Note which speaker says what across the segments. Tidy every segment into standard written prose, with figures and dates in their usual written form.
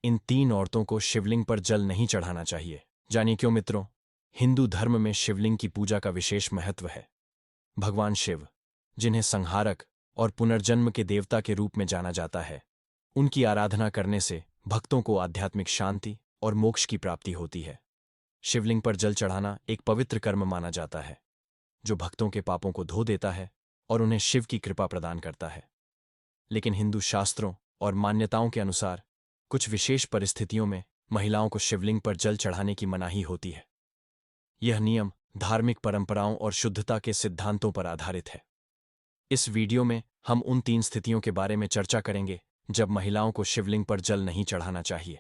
Speaker 1: इन 3 औरतों को शिवलिंग पर जल नहीं चढ़ाना चाहिए। जानिए क्यों मित्रों। हिंदू धर्म में शिवलिंग की पूजा का विशेष महत्व है। भगवान शिव, जिन्हें संहारक और पुनर्जन्म के देवता के रूप में जाना जाता है, उनकी आराधना करने से भक्तों को आध्यात्मिक शांति और मोक्ष की प्राप्ति होती है। शिवलिंग पर जल चढ़ाना एक पवित्र कर्म माना जाता है, जो भक्तों के पापों को धो देता है और उन्हें शिव की कृपा प्रदान करता है। लेकिन हिंदू शास्त्रों और मान्यताओं के अनुसार कुछ विशेष परिस्थितियों में महिलाओं को शिवलिंग पर जल चढ़ाने की मनाही होती है। यह नियम धार्मिक परंपराओं और शुद्धता के सिद्धांतों पर आधारित है। इस वीडियो में हम उन 3 स्थितियों के बारे में चर्चा करेंगे जब महिलाओं को शिवलिंग पर जल नहीं चढ़ाना चाहिए।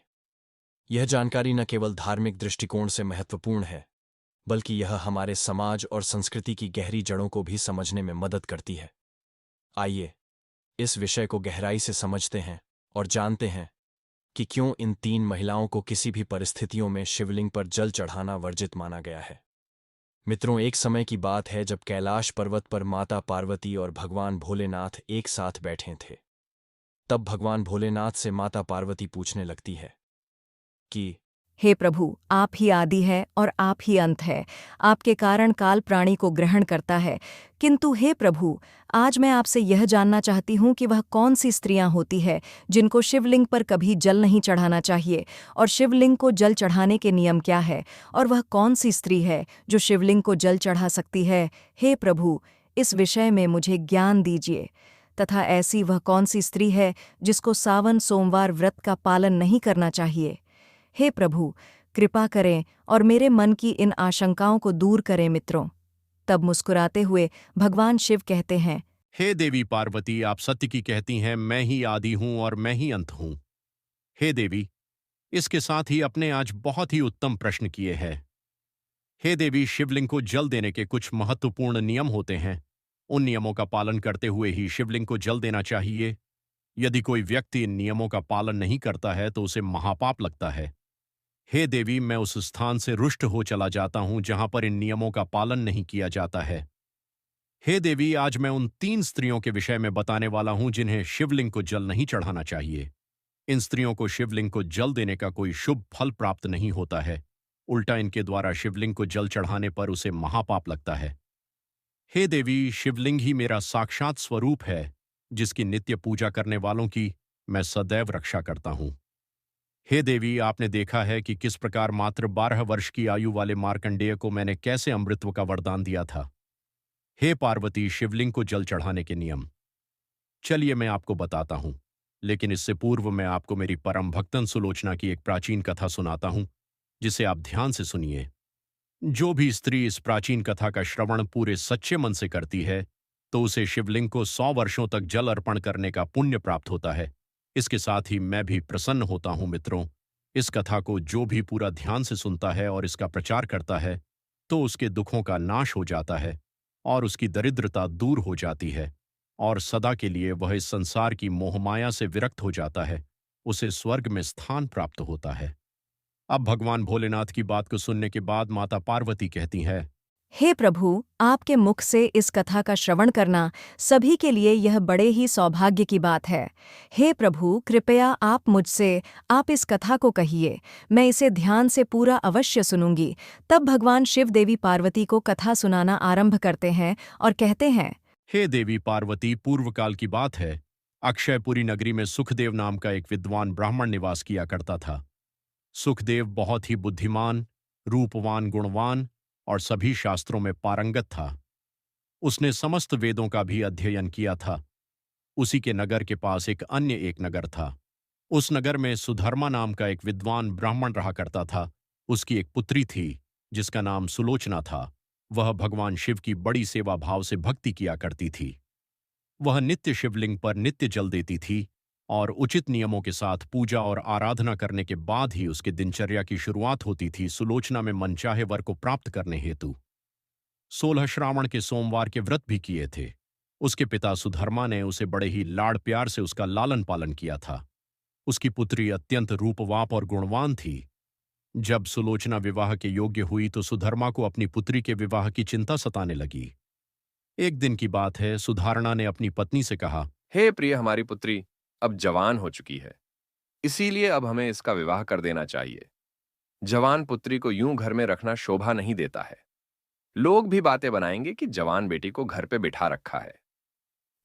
Speaker 1: यह जानकारी न केवल धार्मिक दृष्टिकोण से महत्वपूर्ण है, बल्कि यह हमारे समाज और संस्कृति की गहरी जड़ों को भी समझने में मदद करती है। आइए इस विषय को गहराई से समझते हैं और जानते हैं कि क्यों इन 3 महिलाओं को किसी भी परिस्थितियों में शिवलिंग पर जल चढ़ाना वर्जित माना गया है। मित्रों, एक समय की बात है जब कैलाश पर्वत पर माता पार्वती और भगवान भोलेनाथ एक साथ बैठे थे। तब भगवान भोलेनाथ से माता पार्वती पूछने लगती है कि
Speaker 2: हे प्रभु, आप ही आदि है और आप ही अंत है। आपके कारण काल प्राणी को ग्रहण करता है। किंतु हे प्रभु, आज मैं आपसे यह जानना चाहती हूँ कि वह कौन सी स्त्रियां होती है जिनको शिवलिंग पर कभी जल नहीं चढ़ाना चाहिए, और शिवलिंग को जल चढ़ाने के नियम क्या है, और वह कौन सी स्त्री है जो शिवलिंग को जल चढ़ा सकती है। हे प्रभु, इस विषय में मुझे ज्ञान दीजिए। तथा ऐसी वह कौन सी स्त्री है जिसको सावन सोमवार व्रत का पालन नहीं करना चाहिए। हे प्रभु, कृपा करें और मेरे मन की इन आशंकाओं को दूर करें मित्रों। तब मुस्कुराते हुए भगवान शिव कहते हैं,
Speaker 3: हे देवी पार्वती, आप सत्य की कहती हैं, मैं ही आदि हूं और मैं ही अंत हूं। हे देवी, इसके साथ ही अपने आज बहुत ही उत्तम प्रश्न किए हैं। हे देवी, शिवलिंग को जल देने के कुछ महत्वपूर्ण नियम होते हैं। उन नियमों का पालन करते हुए ही शिवलिंग को जल देना चाहिए। यदि कोई व्यक्ति इन नियमों का पालन नहीं करता है तो उसे महापाप लगता है। हे देवी, मैं उस स्थान से रुष्ट हो चला जाता हूं जहां पर इन नियमों का पालन नहीं किया जाता है। हे देवी, आज मैं उन 3 स्त्रियों के विषय में बताने वाला हूं जिन्हें शिवलिंग को जल नहीं चढ़ाना चाहिए। इन स्त्रियों को शिवलिंग को जल देने का कोई शुभ फल प्राप्त नहीं होता है। उल्टा इनके द्वारा शिवलिंग को जल चढ़ाने पर उसे महापाप लगता है। हे देवी, शिवलिंग ही मेरा साक्षात स्वरूप है, जिसकी नित्य पूजा करने वालों की मैं सदैव रक्षा करता हूं। हे देवी, आपने देखा है कि किस प्रकार मात्र 12 वर्ष की आयु वाले मार्कंडेय को मैंने कैसे अमृतत्व का वरदान दिया था। हे पार्वती, शिवलिंग को जल चढ़ाने के नियम चलिए मैं आपको बताता हूं, लेकिन इससे पूर्व मैं आपको मेरी परम भक्तन सुलोचना की एक प्राचीन कथा सुनाता हूं, जिसे आप ध्यान से सुनिए। जो भी स्त्री इस प्राचीन कथा का श्रवण पूरे सच्चे मन से करती है, तो उसे शिवलिंग को 100 वर्षों तक जल अर्पण करने का पुण्य प्राप्त होता है। इसके साथ ही मैं भी प्रसन्न होता हूं मित्रों। इस कथा को जो भी पूरा ध्यान से सुनता है और इसका प्रचार करता है, तो उसके दुखों का नाश हो जाता है और उसकी दरिद्रता दूर हो जाती है और सदा के लिए वह इस संसार की मोहमाया से विरक्त हो जाता है। उसे स्वर्ग में स्थान प्राप्त होता है। अब भगवान भोलेनाथ की बात को सुनने के बाद माता पार्वती कहती है,
Speaker 2: हे प्रभु, आपके मुख से इस कथा का श्रवण करना सभी के लिए यह बड़े ही सौभाग्य की बात है। हे प्रभु, कृपया आप मुझसे आप इस कथा को कहिए, मैं इसे ध्यान से पूरा अवश्य सुनूंगी। तब भगवान शिव देवी पार्वती को कथा सुनाना आरंभ करते हैं और कहते हैं,
Speaker 3: हे देवी पार्वती, पूर्व काल की बात है। अक्षयपुरी नगरी में सुखदेव नाम का एक विद्वान ब्राह्मण निवास किया करता था। सुखदेव बहुत ही बुद्धिमान, रूपवान, गुणवान और सभी शास्त्रों में पारंगत था। उसने समस्त वेदों का भी अध्ययन किया था। उसी के नगर के पास एक नगर था। उस नगर में सुधर्मा नाम का एक विद्वान ब्राह्मण रहा करता था। उसकी एक पुत्री थी, जिसका नाम सुलोचना था। वह भगवान शिव की बड़ी सेवा भाव से भक्ति किया करती थी। वह नित्य शिवलिंग पर नित्य जल देती थी और उचित नियमों के साथ पूजा और आराधना करने के बाद ही उसके दिनचर्या की शुरुआत होती थी। सुलोचना में मनचाहे वर को प्राप्त करने हेतु 16 श्रावण के सोमवार के व्रत भी किए थे। उसके पिता सुधर्मा ने उसे बड़े ही लाड़ प्यार से उसका लालन पालन किया था। उसकी पुत्री अत्यंत रूपवाप और गुणवान थी। जब सुलोचना विवाह के योग्य हुई तो सुधर्मा को अपनी पुत्री के विवाह की चिंता सताने लगी। एक दिन की बात है, सुधारणा ने अपनी पत्नी से कहा,
Speaker 4: हे प्रिय, हमारी पुत्री अब जवान हो चुकी है। इसीलिए अब हमें इसका विवाह कर देना चाहिए। जवान पुत्री को यूं घर में रखना शोभा नहीं देता है। लोग भी बातें बनाएंगे कि जवान बेटी को घर पे बिठा रखा है।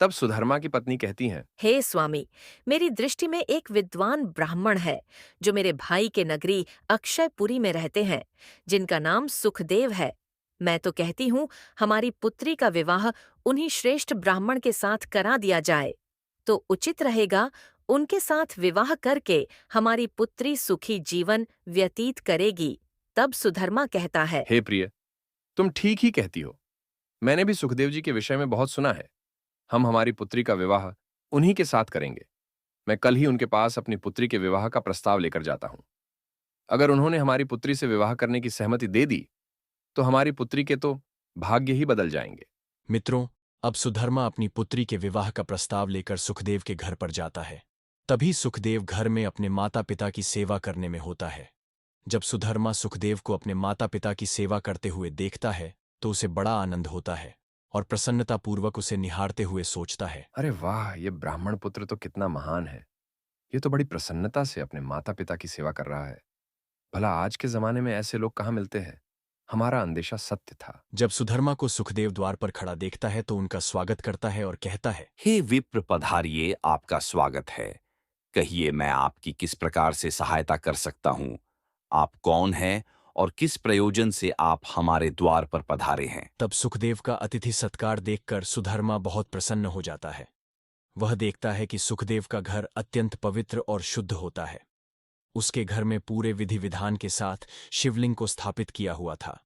Speaker 4: तब सुधर्मा की पत्नी कहती हैं,
Speaker 5: हे स्वामी, मेरी दृष्टि में एक विद्वान ब्राह्मण है जो मेरे भाई के नगरी अक्षयपुरी में रहते हैं, जिनका नाम सुखदेव है। मैं तो कहती हूँ हमारी पुत्री का विवाह उन्हीं श्रेष्ठ ब्राह्मण के साथ करा दिया जाए तो उचित रहेगा। उनके साथ विवाह करके हमारी पुत्री सुखी जीवन व्यतीत करेगी। तब सुधर्मा कहता है,
Speaker 4: हे प्रिय, तुम ठीक ही कहती हो। मैंने भी सुखदेव जी के विषय में बहुत सुना है। हम हमारी पुत्री का विवाह उन्हीं के साथ करेंगे। मैं कल ही उनके पास अपनी पुत्री के विवाह का प्रस्ताव लेकर जाता हूं। अगर उन्होंने हमारी पुत्री से विवाह करने की सहमति दे दी तो हमारी पुत्री के तो भाग्य ही बदल जाएंगे।
Speaker 1: मित्रों, अब सुधर्मा अपनी पुत्री के विवाह का प्रस्ताव लेकर सुखदेव के घर पर जाता है। तभी सुखदेव घर में अपने माता पिता की सेवा करने में होता है। जब सुधर्मा सुखदेव को अपने माता पिता की सेवा करते हुए देखता है तो उसे बड़ा आनंद होता है और प्रसन्नतापूर्वक उसे निहारते हुए सोचता है,
Speaker 4: अरे वाह, ये ब्राह्मण पुत्र तो कितना महान है। ये तो बड़ी प्रसन्नता से अपने माता पिता की सेवा कर रहा है। भला आज के जमाने में ऐसे लोग कहाँ मिलते हैं। हमारा अंदेशा सत्य था।
Speaker 1: जब सुधर्मा को सुखदेव द्वार पर खड़ा देखता है तो उनका स्वागत करता है और कहता है,
Speaker 6: हे विप्र पधारिए, आपका स्वागत है। कहिए मैं आपकी किस प्रकार से सहायता कर सकता हूँ? आप कौन हैं और किस प्रयोजन से आप हमारे द्वार पर पधारे हैं?
Speaker 1: तब सुखदेव का अतिथि सत्कार देखकर सुधर्मा बहुत प्रसन्न हो जाता है। वह देखता है कि सुखदेव का घर अत्यंत पवित्र और शुद्ध होता है। उसके घर में पूरे विधि विधान के साथ शिवलिंग को स्थापित किया हुआ था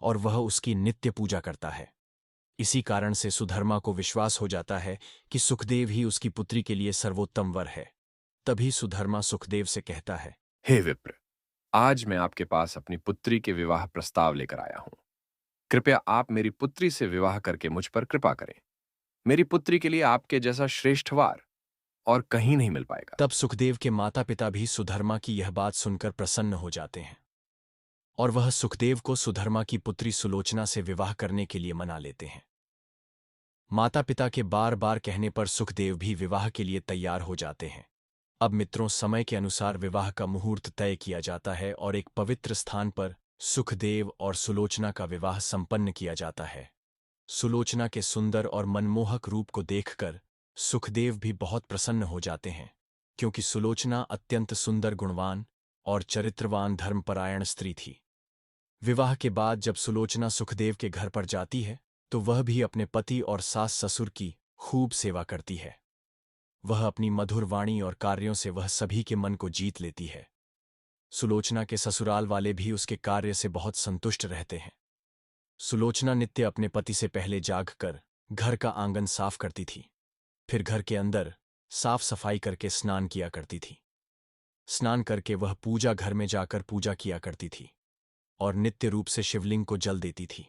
Speaker 1: और वह उसकी नित्य पूजा करता है। इसी कारण से सुधर्मा को विश्वास हो जाता है कि सुखदेव ही उसकी पुत्री के लिए सर्वोत्तम वर है। तभी सुधर्मा सुखदेव से कहता है,
Speaker 4: हे विप्र, आज मैं आपके पास अपनी पुत्री के विवाह प्रस्ताव लेकर आया हूं। कृपया आप मेरी पुत्री से विवाह करके मुझ पर कृपा करें। मेरी पुत्री के लिए आपके जैसा श्रेष्ठ वर और कहीं नहीं मिल पाएगा।
Speaker 1: तब सुखदेव के माता पिता भी सुधर्मा की यह बात सुनकर प्रसन्न हो जाते हैं और वह सुखदेव को सुधर्मा की पुत्री सुलोचना से विवाह करने के लिए मना लेते हैं। माता पिता के बार बार कहने पर सुखदेव भी विवाह के लिए तैयार हो जाते हैं। अब मित्रों, समय के अनुसार विवाह का मुहूर्त तय किया जाता है और एक पवित्र स्थान पर सुखदेव और सुलोचना का विवाह संपन्न किया जाता है। सुलोचना के सुंदर और मनमोहक रूप को देखकर सुखदेव भी बहुत प्रसन्न हो जाते हैं, क्योंकि सुलोचना अत्यंत सुंदर, गुणवान और चरित्रवान धर्मपरायण स्त्री थी। विवाह के बाद जब सुलोचना सुखदेव के घर पर जाती है तो वह भी अपने पति और सास ससुर की खूब सेवा करती है। वह अपनी मधुर वाणी और कार्यों से वह सभी के मन को जीत लेती है। सुलोचना के ससुराल वाले भी उसके कार्य से बहुत संतुष्ट रहते हैं। सुलोचना नित्य अपने पति से पहले जागकर घर का आंगन साफ करती थी, फिर घर के अंदर साफ सफाई करके स्नान किया करती थी। स्नान करके वह पूजा घर में जाकर पूजा किया करती थी और नित्य रूप से शिवलिंग को जल देती थी।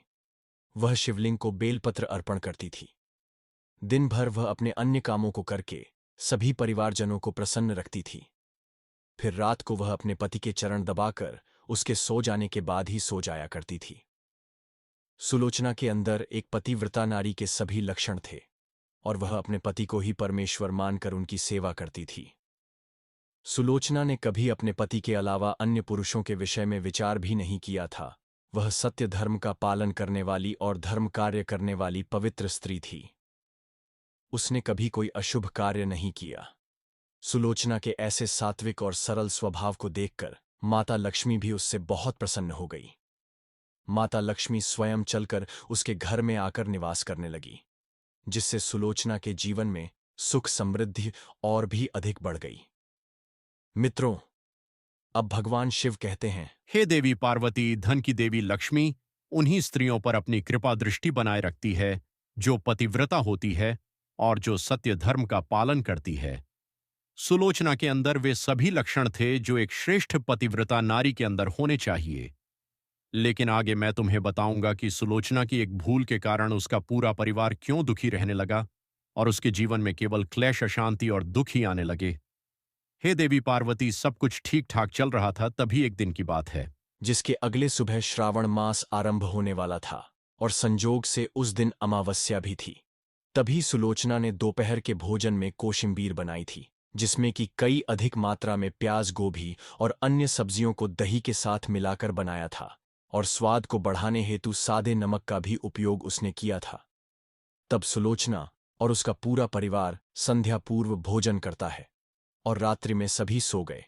Speaker 1: वह शिवलिंग को बेलपत्र अर्पण करती थी। दिन भर वह अपने अन्य कामों को करके सभी परिवारजनों को प्रसन्न रखती थी। फिर रात को वह अपने पति के चरण दबाकर उसके सो जाने के बाद ही सो जाया करती थी। सुलोचना के अंदर एक पतिव्रता नारी के सभी लक्षण थे और वह अपने पति को ही परमेश्वर मानकर उनकी सेवा करती थी। सुलोचना ने कभी अपने पति के अलावा अन्य पुरुषों के विषय में विचार भी नहीं किया था। वह सत्य धर्म का पालन करने वाली और धर्म कार्य करने वाली पवित्र स्त्री थी। उसने कभी कोई अशुभ कार्य नहीं किया। सुलोचना के ऐसे सात्विक और सरल स्वभाव को देखकर माता लक्ष्मी भी उससे बहुत प्रसन्न हो गई। माता लक्ष्मी स्वयं चलकर उसके घर में आकर निवास करने लगी, जिससे सुलोचना के जीवन में सुख समृद्धि और भी अधिक बढ़ गई। मित्रों, अब भगवान शिव कहते हैं,
Speaker 3: हे देवी पार्वती, धन की देवी लक्ष्मी उन्हीं स्त्रियों पर अपनी कृपा दृष्टि बनाए रखती है जो पतिव्रता होती है और जो सत्य धर्म का पालन करती है। सुलोचना के अंदर वे सभी लक्षण थे जो एक श्रेष्ठ पतिव्रता नारी के अंदर होने चाहिए। लेकिन आगे मैं तुम्हें बताऊंगा कि सुलोचना की एक भूल के कारण उसका पूरा परिवार क्यों दुखी रहने लगा और उसके जीवन में केवल क्लेश, अशांति और दुख ही आने लगे। हे देवी पार्वती, सब कुछ ठीक ठाक चल रहा था, तभी एक दिन की बात है
Speaker 1: जिसके अगले सुबह श्रावण मास आरंभ होने वाला था और संजोग से उस दिन अमावस्या भी थी। तभी सुलोचना ने दोपहर के भोजन में कोशिम्बीर बनाई थी, जिसमें कि कई अधिक मात्रा में प्याज, गोभी और अन्य सब्जियों को दही के साथ मिलाकर बनाया था, और स्वाद को बढ़ाने हेतु सादे नमक का भी उपयोग उसने किया था। तब सुलोचना और उसका पूरा परिवार संध्या पूर्व भोजन करता है, और रात्रि में सभी सो गए।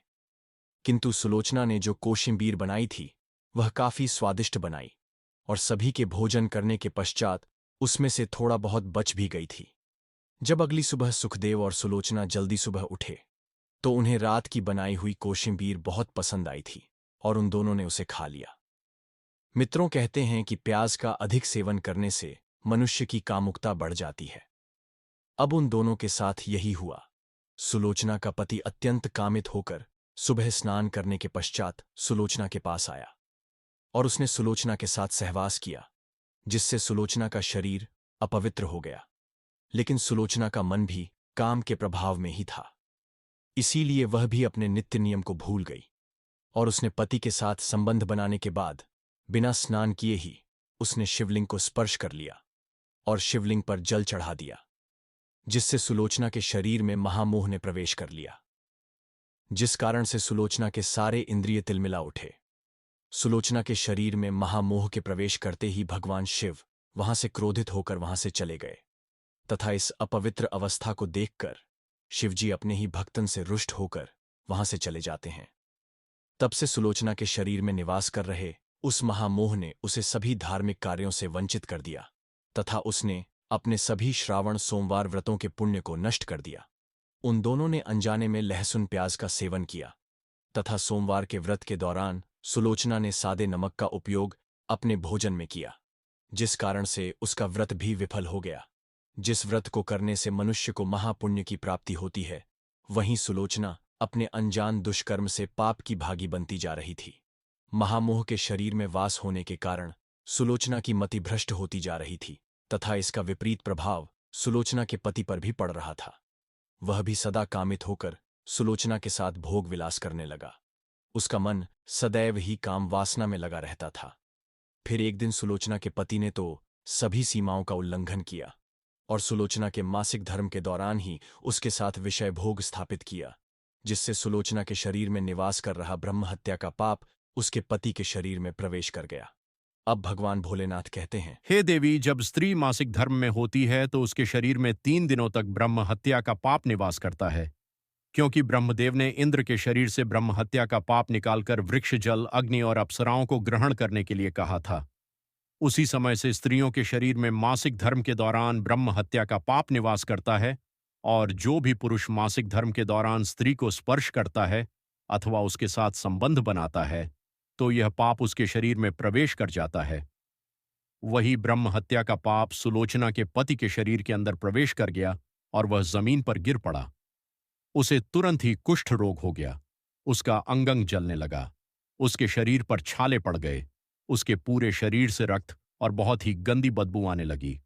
Speaker 1: किंतु सुलोचना ने जो कोशिम्बीर बनाई थी वह काफी स्वादिष्ट बनाई, और सभी के भोजन करने के पश्चात उसमें से थोड़ा बहुत बच भी गई थी। जब अगली सुबह सुखदेव और सुलोचना जल्दी सुबह उठे तो उन्हें रात की बनाई हुई कोशिम्बीर बहुत पसंद आई थी, और उन दोनों ने उसे खा लिया। मित्रों कहते हैं कि प्याज का अधिक सेवन करने से मनुष्य की कामुकता बढ़ जाती है। अब उन दोनों के साथ यही हुआ। सुलोचना का पति अत्यंत कामित होकर सुबह स्नान करने के पश्चात सुलोचना के पास आया, और उसने सुलोचना के साथ सहवास किया, जिससे सुलोचना का शरीर अपवित्र हो गया। लेकिन सुलोचना का मन भी काम के प्रभाव में ही था, इसीलिए वह भी अपने नित्य नियम को भूल गई, और उसने पति के साथ संबंध बनाने के बाद बिना स्नान किए ही उसने शिवलिंग को स्पर्श कर लिया और शिवलिंग पर जल चढ़ा दिया, जिससे सुलोचना के शरीर में महामोह ने प्रवेश कर लिया, जिस कारण से सुलोचना के सारे इंद्रिय तिलमिला उठे। सुलोचना के शरीर में महामोह के प्रवेश करते ही भगवान शिव वहां से क्रोधित होकर वहां से चले गए, तथा इस अपवित्र अवस्था को देखकर शिवजी अपने ही भक्तन से रुष्ट होकर वहां से चले जाते हैं। तब से सुलोचना के शरीर में निवास कर रहे उस महामोह ने उसे सभी धार्मिक कार्यों से वंचित कर दिया, तथा उसने अपने सभी श्रावण सोमवार व्रतों के पुण्य को नष्ट कर दिया। उन दोनों ने अनजाने में लहसुन प्याज का सेवन किया, तथा सोमवार के व्रत के दौरान सुलोचना ने सादे नमक का उपयोग अपने भोजन में किया, जिस कारण से उसका व्रत भी विफल हो गया। जिस व्रत को करने से मनुष्य को महापुण्य की प्राप्ति होती है, वहीं सुलोचना अपने अनजान दुष्कर्म से पाप की भागी बनती जा रही थी। महामोह के शरीर में वास होने के कारण सुलोचना की मति भ्रष्ट होती जा रही थी, तथा इसका विपरीत प्रभाव सुलोचना के पति पर भी पड़ रहा था। वह भी सदा कामित होकर सुलोचना के साथ भोग विलास करने लगा। उसका मन सदैव ही काम वासना में लगा रहता था। फिर एक दिन सुलोचना के पति ने तो सभी सीमाओं का उल्लंघन किया, और सुलोचना के मासिक धर्म के दौरान ही उसके साथ विषय भोग स्थापित किया, जिससे सुलोचना के शरीर में निवास कर रहा ब्रह्म हत्या का पाप उसके पति के शरीर में प्रवेश कर गया। अब भगवान भोलेनाथ कहते हैं,
Speaker 3: हे देवी, जब स्त्री मासिक धर्म में होती है तो उसके शरीर में 3 दिनों तक ब्रह्म हत्या का पाप निवास करता है, क्योंकि ब्रह्मदेव ने इंद्र के शरीर से ब्रह्म हत्या का पाप निकालकर वृक्ष, जल, अग्नि और अप्सराओं को ग्रहण करने के लिए कहा था। उसी समय से स्त्रियों के शरीर में मासिक धर्म के दौरान ब्रह्म हत्या का पाप निवास करता है, और जो भी पुरुष मासिक धर्म के दौरान स्त्री को स्पर्श करता है अथवा उसके साथ संबंध बनाता है तो यह पाप उसके शरीर में प्रवेश कर जाता है। वही ब्रह्म हत्या का पाप सुलोचना के पति के शरीर के अंदर प्रवेश कर गया और वह जमीन पर गिर पड़ा। उसे तुरंत ही कुष्ठ रोग हो गया। उसका अंग जलने लगा, उसके शरीर पर छाले पड़ गए, उसके पूरे शरीर से रक्त और बहुत ही गंदी बदबू आने लगी,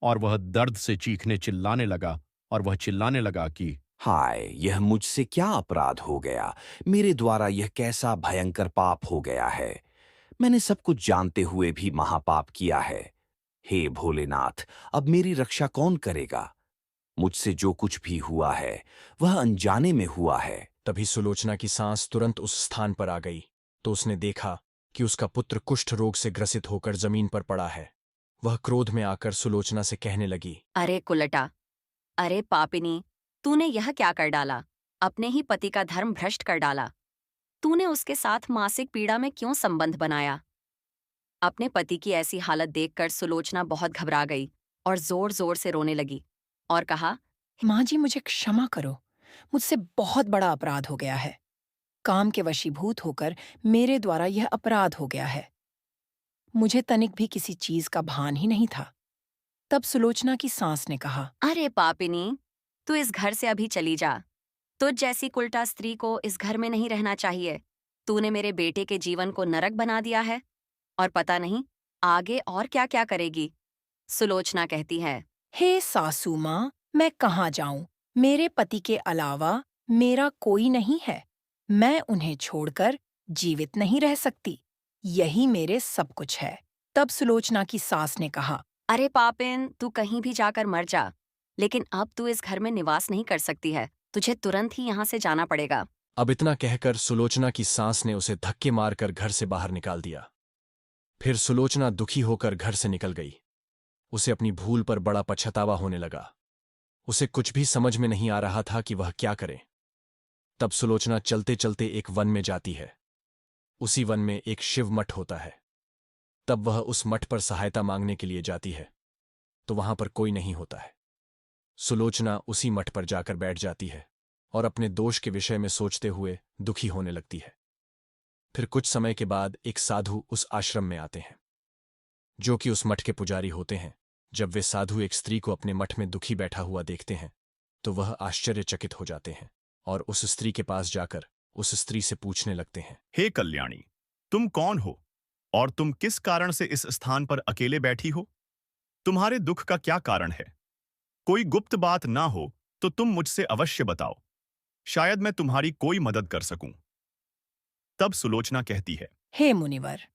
Speaker 3: और वह दर्द से चीखने चिल्लाने लगा, और वह चिल्लाने लगा कि
Speaker 6: हाय, यह मुझसे क्या अपराध हो गया? मेरे द्वारा यह कैसा भयंकर पाप हो गया है? मैंने सब कुछ जानते हुए भी महापाप किया है। हे भोलेनाथ, अब मेरी रक्षा कौन करेगा? मुझसे जो कुछ भी हुआ है वह अनजाने में हुआ है।
Speaker 1: तभी सुलोचना की सांस तुरंत उस स्थान पर आ गई, तो उसने देखा कि उसका पुत्र कुष्ठ रोग से ग्रसित होकर जमीन पर पड़ा है। वह क्रोध में आकर सुलोचना से कहने लगी,
Speaker 7: अरे कुलटा, अरे पापिनी, तूने यह क्या कर डाला? अपने ही पति का धर्म भ्रष्ट कर डाला। तूने उसके साथ मासिक पीड़ा में क्यों संबंध बनाया? अपने पति की ऐसी हालत देखकर सुलोचना बहुत घबरा गई और जोर जोर से रोने लगी और कहा,
Speaker 8: माँ जी, मुझे क्षमा करो, मुझसे बहुत बड़ा अपराध हो गया है। काम के वशीभूत होकर मेरे द्वारा यह अपराध हो गया है। मुझे तनिक भी किसी चीज का भान ही नहीं था। तब सुलोचना की सास ने कहा,
Speaker 7: अरे पापिनी, तू इस घर से अभी चली जा। तुझ जैसी कुलटा स्त्री को इस घर में नहीं रहना चाहिए। तूने मेरे बेटे के जीवन को नरक बना दिया है और पता नहीं आगे और क्या क्या करेगी। सुलोचना कहती है,
Speaker 8: हे सासू माँ, मैं कहाँ जाऊं? मेरे पति के अलावा मेरा कोई नहीं है। मैं उन्हें छोड़कर जीवित नहीं रह सकती। यही मेरे सब कुछ है। तब सुलोचना की सास ने कहा,
Speaker 7: अरे पापिन, तू कहीं भी जाकर मर जा, लेकिन अब तू इस घर में निवास नहीं कर सकती है। तुझे तुरंत ही यहाँ से जाना पड़ेगा।
Speaker 1: अब इतना कहकर सुलोचना की सांस ने उसे धक्के मारकर घर से बाहर निकाल दिया। फिर सुलोचना दुखी होकर घर से निकल गई। उसे अपनी भूल पर बड़ा पछतावा होने लगा। उसे कुछ भी समझ में नहीं आ रहा था कि वह क्या करे। तब सुलोचना चलते चलते एक वन में जाती है। उसी वन में एक शिव मठ होता है। तब वह उस मठ पर सहायता मांगने के लिए जाती है, तो वहां पर कोई नहीं होता है। सुलोचना उसी मठ पर जाकर बैठ जाती है और अपने दोष के विषय में सोचते हुए दुखी होने लगती है। फिर कुछ समय के बाद एक साधु उस आश्रम में आते हैं, जो कि उस मठ के पुजारी होते हैं। जब वे साधु एक स्त्री को अपने मठ में दुखी बैठा हुआ देखते हैं, तो वह आश्चर्यचकित हो जाते हैं और उस स्त्री के पास जाकर उस स्त्री से पूछने लगते हैं,
Speaker 9: हे कल्याणी, तुम कौन हो और तुम किस कारण से इस स्थान पर अकेले बैठी हो? तुम्हारे दुख का क्या कारण है? कोई गुप्त बात ना हो तो तुम मुझसे अवश्य बताओ, शायद मैं तुम्हारी कोई मदद कर सकूं। तब सुलोचना कहती है,
Speaker 8: हे मुनिवर,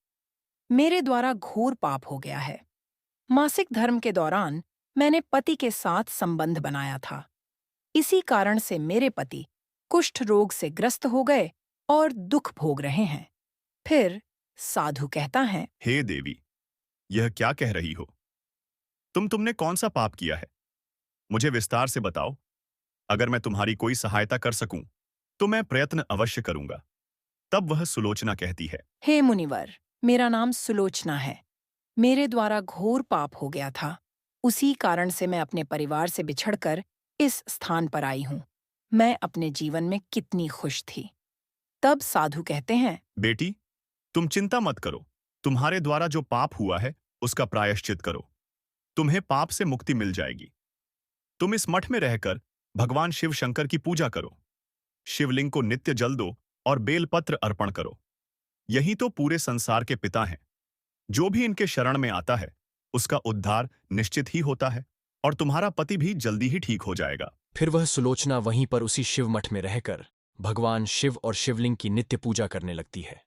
Speaker 8: मेरे द्वारा घोर पाप हो गया है। मासिक धर्म के दौरान मैंने पति के साथ संबंध बनाया था। इसी कारण से मेरे पति कुष्ठ रोग से ग्रस्त हो गए और दुख भोग रहे हैं। फिर साधु कहता है,
Speaker 9: हे देवी, यह क्या कह रही हो? तुमने कौन सा पाप किया है? मुझे विस्तार से बताओ। अगर मैं तुम्हारी कोई सहायता कर सकूं, तो मैं प्रयत्न अवश्य करूंगा। तब वह सुलोचना कहती है,
Speaker 8: हे मुनिवर, मेरा नाम सुलोचना है। मेरे द्वारा घोर पाप हो गया था। उसी कारण से मैं अपने परिवार से बिछड़कर इस स्थान पर आई हूँ। मैं अपने जीवन में कितनी खुश थी। तब साधु कहते हैं,
Speaker 9: बेटी, तुम चिंता मत करो। तुम्हारे द्वारा जो पाप हुआ है, उसका प्रायश्चित करो। तुम्हें पाप से मुक्ति मिल जाएगी। तुम इस मठ में रहकर भगवान शिव शंकर की पूजा करो। शिवलिंग को नित्य जल दो और बेलपत्र अर्पण करो। यही तो पूरे संसार के पिता हैं। जो भी इनके शरण में आता है, उसका उद्धार निश्चित ही होता है और तुम्हारा पति भी जल्दी ही ठीक हो जाएगा।
Speaker 1: फिर वह सुलोचना वहीं पर उसी शिव मठ में रहकर भगवान शिव और शिवलिंग की नित्य पूजा करने लगती है।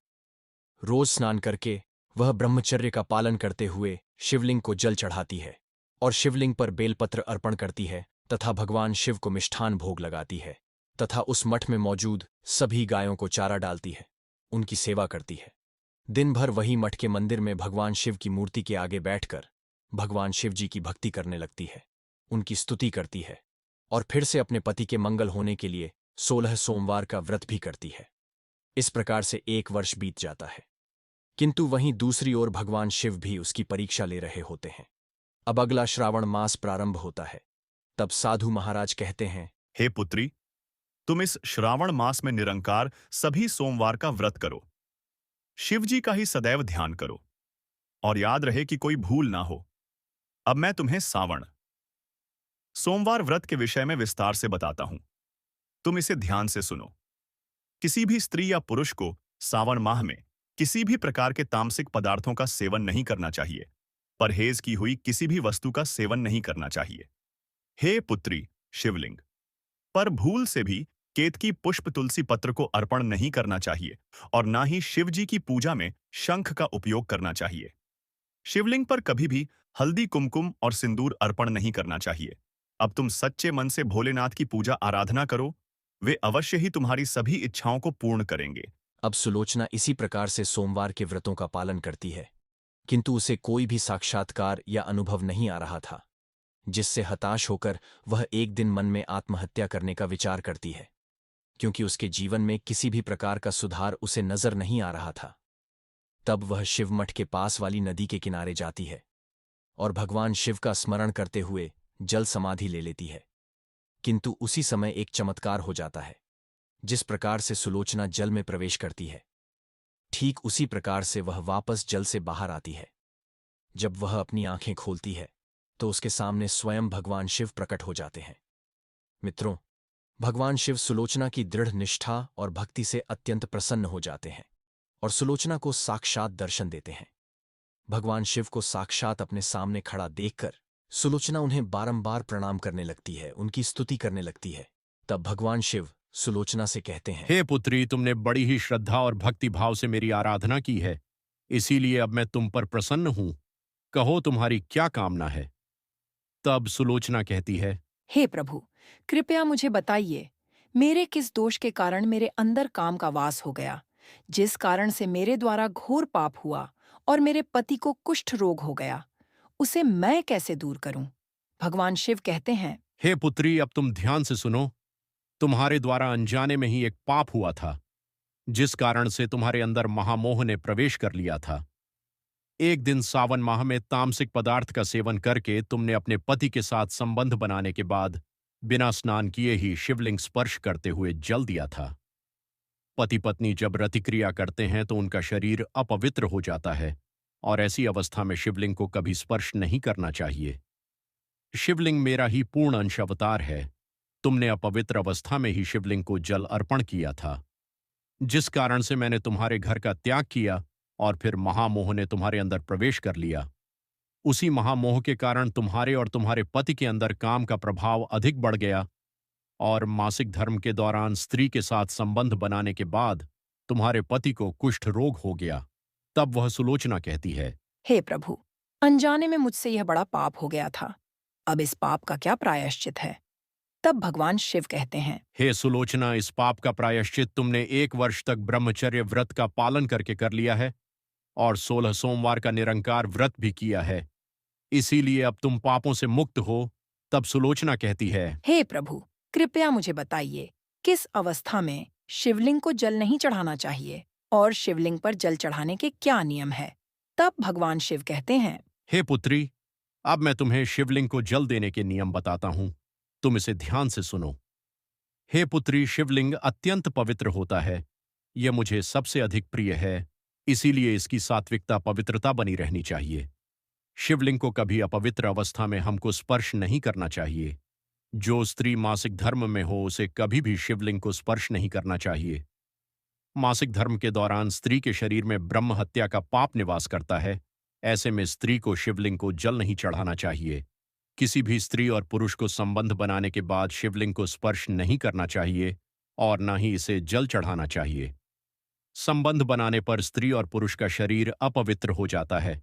Speaker 1: रोज स्नान करके वह ब्रह्मचर्य का पालन करते हुए शिवलिंग को जल चढ़ाती है और शिवलिंग पर बेलपत्र अर्पण करती है तथा भगवान शिव को मिष्ठान भोग लगाती है तथा उस मठ में मौजूद सभी गायों को चारा डालती है, उनकी सेवा करती है। दिन भर वही मठ के मंदिर में भगवान शिव की मूर्ति के आगे बैठकर भगवान शिव जी की भक्ति करने लगती है, उनकी स्तुति करती है और फिर से अपने पति के मंगल होने के लिए 16 सोमवार का व्रत भी करती है। इस प्रकार से 1 वर्ष बीत जाता है, किंतु वहीं दूसरी ओर भगवान शिव भी उसकी परीक्षा ले रहे होते हैं। अब अगला श्रावण मास प्रारंभ होता है। तब साधु महाराज कहते हैं,
Speaker 9: हे पुत्री, तुम इस श्रावण मास में निरंकार सभी सोमवार का व्रत करो। शिव जी का ही सदैव ध्यान करो और याद रहे कि कोई भूल ना हो। अब मैं तुम्हें सावण सोमवार व्रत के विषय में विस्तार से बताता हूं। तुम इसे ध्यान से सुनो। किसी भी स्त्री या पुरुष को सावन माह में किसी भी प्रकार के तामसिक पदार्थों का सेवन नहीं करना चाहिए। परहेज की हुई किसी भी वस्तु का सेवन नहीं करना चाहिए। हे पुत्री शिवलिंग पर भूल से भी केतकी पुष्प तुलसी पत्र को अर्पण नहीं करना चाहिए और ना ही शिव जी की पूजा में शंख का उपयोग करना चाहिए। शिवलिंग पर कभी भी हल्दी, कुमकुम और सिंदूर अर्पण नहीं करना चाहिए। अब तुम सच्चे मन से भोलेनाथ की पूजा आराधना करो, वे अवश्य ही तुम्हारी सभी इच्छाओं को पूर्ण करेंगे।
Speaker 1: अब सुलोचना इसी प्रकार से सोमवार के व्रतों का पालन करती है, किंतु उसे कोई भी साक्षात्कार या अनुभव नहीं आ रहा था, जिससे हताश होकर वह एक दिन मन में आत्महत्या करने का विचार करती है, क्योंकि उसके जीवन में किसी भी प्रकार का सुधार उसे नजर नहीं आ रहा था। तब वह शिव मठ के पास वाली नदी के किनारे जाती है और भगवान शिव का स्मरण करते हुए जल समाधि ले लेती है। किंतु उसी समय एक चमत्कार हो जाता है। जिस प्रकार से सुलोचना जल में प्रवेश करती है, ठीक उसी प्रकार से वह वापस जल से बाहर आती है। जब वह अपनी आंखें खोलती है तो उसके सामने स्वयं भगवान शिव प्रकट हो जाते हैं। मित्रों, भगवान शिव सुलोचना की दृढ़ निष्ठा और भक्ति से अत्यंत प्रसन्न हो जाते हैं और सुलोचना को साक्षात दर्शन देते हैं। भगवान शिव को साक्षात अपने सामने खड़ा देखकर सुलोचना उन्हें बारंबार प्रणाम करने लगती है, उनकी स्तुति करने लगती है। तब भगवान शिव सुलोचना से कहते हैं,
Speaker 3: हे पुत्री, तुमने बड़ी ही श्रद्धा और भक्ति भाव से मेरी आराधना की है, इसीलिए अब मैं तुम पर प्रसन्न हूं। कहो तुम्हारी क्या कामना है? तब सुलोचना कहती है,
Speaker 8: हे प्रभु, कृपया मुझे बताइए, मेरे किस दोष के कारण मेरे अंदर काम का वास हो गया, जिस कारण से मेरे द्वारा घोर पाप हुआ और मेरे पति को कुष्ठ रोग हो गया, उसे मैं कैसे दूर करूं? भगवान शिव कहते हैं,
Speaker 3: हे पुत्री, अब तुम ध्यान से सुनो। तुम्हारे द्वारा अनजाने में ही एक पाप हुआ था, जिस कारण से तुम्हारे अंदर महामोह ने प्रवेश कर लिया था। एक दिन सावन माह में तामसिक पदार्थ का सेवन करके तुमने अपने पति के साथ संबंध बनाने के बाद बिना स्नान किए ही शिवलिंग स्पर्श करते हुए जल दिया था। पति पत्नी जब रतिक्रिया करते हैं तो उनका शरीर अपवित्र हो जाता है और ऐसी अवस्था में शिवलिंग को कभी स्पर्श नहीं करना चाहिए। शिवलिंग मेरा ही पूर्ण अंश अवतार है। तुमने अपवित्र अवस्था में ही शिवलिंग को जल अर्पण किया था, जिस कारण से मैंने तुम्हारे घर का त्याग किया और फिर महामोह ने तुम्हारे अंदर प्रवेश कर लिया। उसी महामोह के कारण तुम्हारे और तुम्हारे पति के अंदर काम का प्रभाव अधिक बढ़ गया और मासिक धर्म के दौरान स्त्री के साथ संबंध बनाने के बाद तुम्हारे पति को कुष्ठ रोग हो गया। तब वह सुलोचना कहती है,
Speaker 8: हे प्रभु, अनजाने में मुझसे यह बड़ा पाप हो गया था। अब इस पाप का क्या प्रायश्चित है? तब भगवान शिव कहते हैं,
Speaker 3: हे सुलोचना, इस पाप का प्रायश्चित तुमने 1 वर्ष तक ब्रह्मचर्य व्रत का पालन करके कर लिया है और 16 सोमवार का निरंकार व्रत भी किया है। इसीलिए अब तुम पापों से मुक्त हो। तब सुलोचना कहती है,
Speaker 8: हे प्रभु, कृपया मुझे बताइए, किस अवस्था में शिवलिंग को जल नहीं चढ़ाना चाहिए और शिवलिंग पर जल चढ़ाने के क्या नियम है? तब भगवान शिव कहते हैं,
Speaker 3: हे पुत्री, अब मैं तुम्हें शिवलिंग को जल देने के नियम बताता हूं। तुम इसे ध्यान से सुनो। हे पुत्री, शिवलिंग अत्यंत पवित्र होता है। यह मुझे सबसे अधिक प्रिय है, इसीलिए इसकी सात्विकता पवित्रता बनी रहनी चाहिए। शिवलिंग को कभी अपवित्र अवस्था में हमको स्पर्श नहीं करना चाहिए। जो स्त्री मासिक धर्म में हो उसे कभी भी शिवलिंग को स्पर्श नहीं करना चाहिए। मासिक धर्म के दौरान स्त्री के शरीर में ब्रह्म हत्या का पाप निवास करता है। ऐसे में स्त्री को शिवलिंग को जल नहीं चढ़ाना चाहिए। किसी भी स्त्री और पुरुष को संबंध बनाने के बाद शिवलिंग को स्पर्श नहीं करना चाहिए और न ही इसे जल चढ़ाना चाहिए। संबंध बनाने पर स्त्री और पुरुष का शरीर अपवित्र हो जाता है।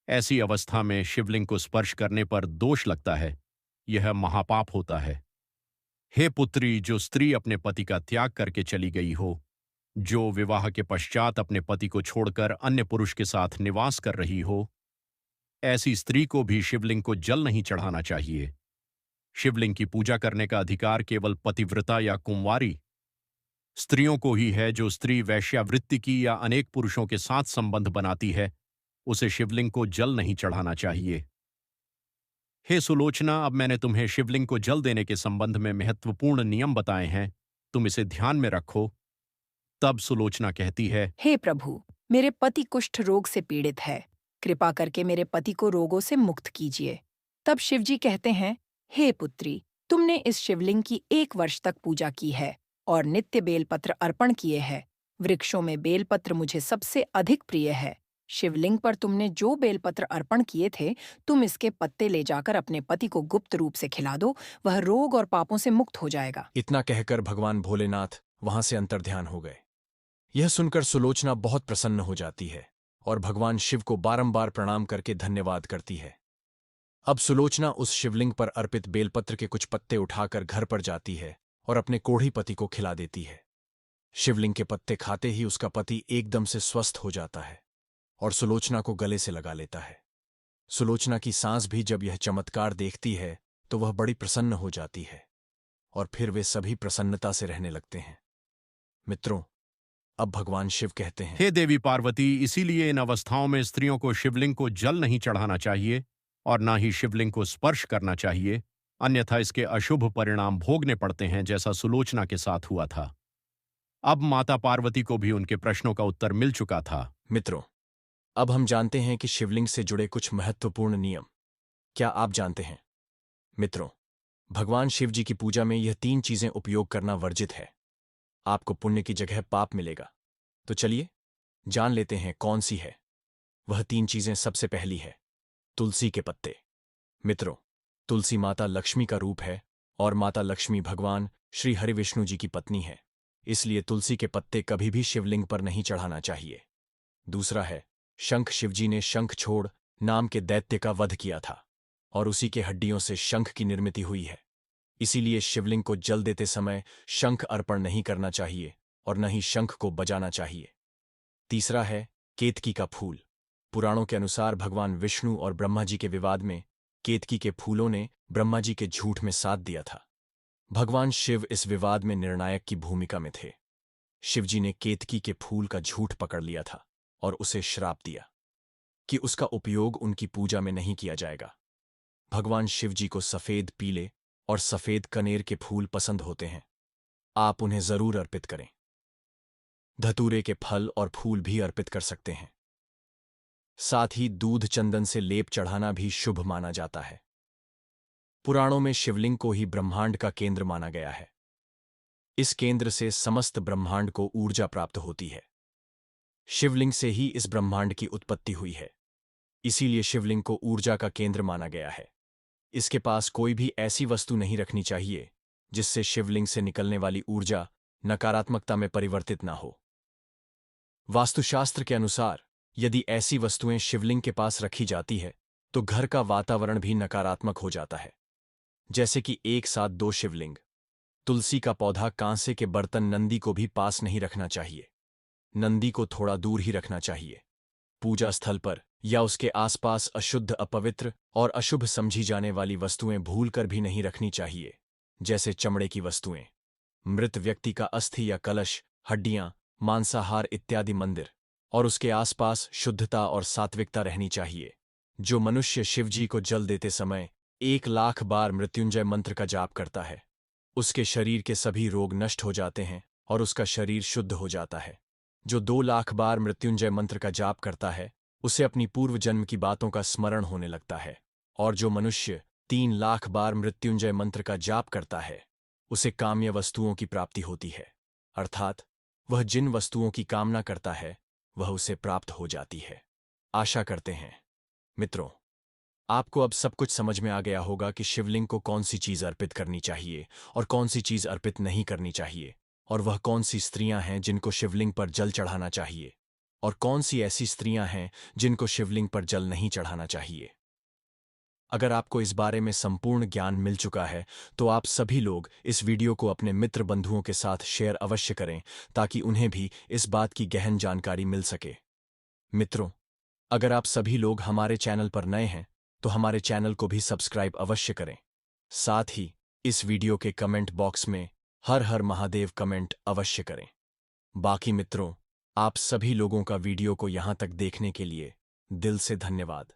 Speaker 3: ऐसी अवस्था में शिवलिंग को स्पर्श करने पर दोष लगता है। यह महापाप होता है। हे पुत्री, जो स्त्री अपने पति का त्याग करके चली गई हो, जो विवाह के पश्चात अपने पति को छोड़कर अन्य पुरुष के साथ निवास कर रही हो, ऐसी स्त्री को भी शिवलिंग को जल नहीं चढ़ाना चाहिए। शिवलिंग की पूजा करने का अधिकार केवल पतिव्रता या कुंवारी स्त्रियों को ही है। जो स्त्री वैश्यावृत्ति की या अनेक पुरुषों के साथ संबंध बनाती है, उसे शिवलिंग को जल नहीं चढ़ाना चाहिए। हे सुलोचना, अब मैंने तुम्हें शिवलिंग को जल देने के संबंध में महत्वपूर्ण नियम बताए हैं। तुम इसे ध्यान में रखो। तब सुलोचना कहती है,
Speaker 8: हे प्रभु, मेरे पति कुष्ठ रोग से पीड़ित है। कृपा करके मेरे पति को रोगों से मुक्त कीजिए। तब शिवजी कहते हैं, हे पुत्री, तुमने इस शिवलिंग की 1 वर्ष तक पूजा की है और नित्य बेलपत्र अर्पण किए हैं। वृक्षों में बेलपत्र मुझे सबसे अधिक प्रिय है। शिवलिंग पर तुमने जो बेलपत्र अर्पण किए थे, तुम इसके पत्ते ले जाकर अपने पति को गुप्त रूप से खिला दो। वह रोग और पापों से मुक्त हो जाएगा।
Speaker 1: इतना कहकर भगवान भोलेनाथ वहां से अंतर्ध्यान हो गए। यह सुनकर सुलोचना बहुत प्रसन्न हो जाती है और भगवान शिव को बारंबार प्रणाम करके धन्यवाद करती है। अब सुलोचना उस शिवलिंग पर अर्पित बेलपत्र के कुछ पत्ते उठाकर घर पर जाती है और अपने कोढ़ी पति को खिला देती है। शिवलिंग के पत्ते खाते ही उसका पति एकदम से स्वस्थ हो जाता है और सुलोचना को गले से लगा लेता है। सुलोचना की सांस भी जब यह चमत्कार देखती है तो वह बड़ी प्रसन्न हो जाती है और फिर वे सभी प्रसन्नता से रहने लगते हैं। मित्रों, अब भगवान शिव कहते हैं,
Speaker 3: हे देवी पार्वती, इसीलिए इन अवस्थाओं में स्त्रियों को शिवलिंग को जल नहीं चढ़ाना चाहिए और ना ही शिवलिंग को स्पर्श करना चाहिए, अन्यथा इसके अशुभ परिणाम भोगने पड़ते हैं, जैसा सुलोचना के साथ हुआ था। अब माता पार्वती को भी उनके प्रश्नों का उत्तर मिल चुका था।
Speaker 1: मित्रों, अब हम जानते हैं कि शिवलिंग से जुड़े कुछ महत्वपूर्ण नियम। क्या आप जानते हैं? मित्रों, भगवान शिव जी की पूजा में यह 3 चीजें उपयोग करना वर्जित है। आपको पुण्य की जगह पाप मिलेगा। तो चलिए जान लेते हैं कौन सी है वह 3 चीजें। सबसे पहली है तुलसी के पत्ते। मित्रों, तुलसी माता लक्ष्मी का रूप है और माता लक्ष्मी भगवान श्री हरिविष्णु जी की पत्नी है। इसलिए तुलसी के पत्ते कभी भी शिवलिंग पर नहीं चढ़ाना चाहिए। दूसरा है शंख। शिवजी ने शंख छोड़ नाम के दैत्य का वध किया था और उसी के हड्डियों से शंख की निर्मित हुई है। इसीलिए शिवलिंग को जल देते समय शंख अर्पण नहीं करना चाहिए और न ही शंख को बजाना चाहिए। तीसरा है केतकी का फूल। पुराणों के अनुसार भगवान विष्णु और ब्रह्मा जी के विवाद में केतकी के फूलों ने ब्रह्मा जी के झूठ में साथ दिया था। भगवान शिव इस विवाद में निर्णायक की भूमिका में थे। शिवजी ने केतकी के फूल का झूठ पकड़ लिया था और उसे श्राप दिया कि उसका उपयोग उनकी पूजा में नहीं किया जाएगा। भगवान शिवजी को सफेद, पीले और सफेद कनेर के फूल पसंद होते हैं। आप उन्हें जरूर अर्पित करें। धतूरे के फल और फूल भी अर्पित कर सकते हैं। साथ ही दूध चंदन से लेप चढ़ाना भी शुभ माना जाता है। पुराणों में शिवलिंग को ही ब्रह्मांड का केंद्र माना गया है। इस केंद्र से समस्त ब्रह्मांड को ऊर्जा प्राप्त होती है। शिवलिंग से ही इस ब्रह्मांड की उत्पत्ति हुई है। इसीलिए शिवलिंग को ऊर्जा का केंद्र माना गया है। इसके पास कोई भी ऐसी वस्तु नहीं रखनी चाहिए जिससे शिवलिंग से निकलने वाली ऊर्जा नकारात्मकता में परिवर्तित ना हो। वास्तुशास्त्र के अनुसार यदि ऐसी वस्तुएं शिवलिंग के पास रखी जाती है तो घर का वातावरण भी नकारात्मक हो जाता है। जैसे कि एक साथ 2 शिवलिंग, तुलसी का पौधा, कांसे के बर्तन, नंदी को भी पास नहीं रखना चाहिए। नंदी को थोड़ा दूर ही रखना चाहिए। पूजा स्थल पर या उसके आसपास अशुद्ध, अपवित्र और अशुभ समझी जाने वाली वस्तुएं भूलकर भी नहीं रखनी चाहिए, जैसे चमड़े की वस्तुएं, मृत व्यक्ति का अस्थि या कलश, हड्डियां, मांसाहार इत्यादि। मंदिर और उसके आसपास शुद्धता और सात्विकता रहनी चाहिए। जो मनुष्य शिवजी को जल देते समय 1,00,000 बार मृत्युंजय मंत्र का जाप करता है, उसके शरीर के सभी रोग नष्ट हो जाते हैं और उसका शरीर शुद्ध हो जाता है। जो 2,00,000 बार मृत्युंजय मंत्र का जाप करता है, उसे अपनी पूर्व जन्म की बातों का स्मरण होने लगता है। और जो मनुष्य 3,00,000 बार मृत्युंजय मंत्र का जाप करता है, उसे काम्य वस्तुओं की प्राप्ति होती है। अर्थात वह जिन वस्तुओं की कामना करता है वह उसे प्राप्त हो जाती है। आशा करते हैं मित्रों, आपको अब सब कुछ समझ में आ गया होगा कि शिवलिंग को कौन सी चीज अर्पित करनी चाहिए और कौन सी चीज अर्पित नहीं करनी चाहिए, और वह कौन सी स्त्रियां हैं जिनको शिवलिंग पर जल चढ़ाना चाहिए और कौन सी ऐसी स्त्रियां हैं जिनको शिवलिंग पर जल नहीं चढ़ाना चाहिए। अगर आपको इस बारे में संपूर्ण ज्ञान मिल चुका है तो आप सभी लोग इस वीडियो को अपने मित्र बंधुओं के साथ शेयर अवश्य करें ताकि उन्हें भी इस बात की गहन जानकारी मिल सके। मित्रों, अगर आप सभी लोग हमारे चैनल पर नए हैं तो हमारे चैनल को भी सब्सक्राइब अवश्य करें। साथ ही इस वीडियो के कमेंट बॉक्स में हर हर महादेव कमेंट अवश्य करें। बाकी मित्रों, आप सभी लोगों का वीडियो को यहां तक देखने के लिए दिल से धन्यवाद।